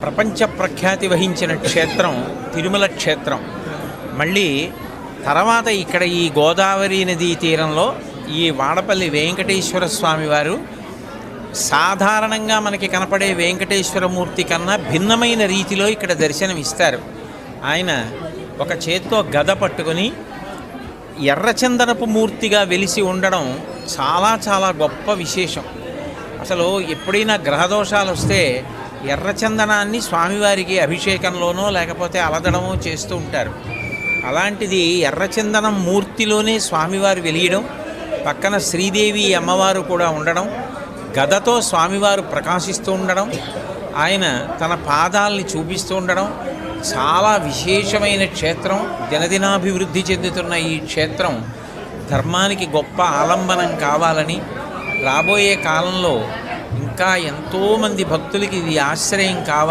ప్రపంచ ప్రఖ్యాతి వహించిన క్షేత్రం తిరుమల క్షేత్రం. మళ్ళీ తర్వాత ఇక్కడ ఈ గోదావరి నదీ తీరంలో ఈ వాడపల్లి వెంకటేశ్వర స్వామి వారు సాధారణంగా మనకి కనపడే వెంకటేశ్వరమూర్తి కన్నా భిన్నమైన రీతిలో ఇక్కడ దర్శనమిస్తారు. ఆయన ఒక చేత్తో గద పట్టుకొని ఎర్రచందనపు మూర్తిగా వెలిసి ఉండడం చాలా చాలా గొప్ప విశేషం. అసలు ఎప్పుడైనా గ్రహదోషాలు వస్తే ఎర్రచందనాన్ని స్వామివారికి అభిషేకంలోనో లేకపోతే అలదడమో చేస్తూ ఉంటారు. అలాంటిది ఎర్రచందనం మూర్తిలోనే స్వామివారు వెలియడం, పక్కన శ్రీదేవి అమ్మవారు కూడా ఉండడం, గదతో స్వామివారు ప్రకాశిస్తూ ఉండడం, ఆయన తన పాదాలని చూపిస్తూ ఉండడం చాలా విశేషమైన క్షేత్రం. దినదినాభివృద్ధి చెందుతున్న ఈ క్షేత్రం ధర్మానికి గొప్ప ఆలంబనం కావాలని, రాబోయే కాలంలో ఇంకా ఎంతోమంది భక్తులకి ఇది ఆశ్రయం కావాలి.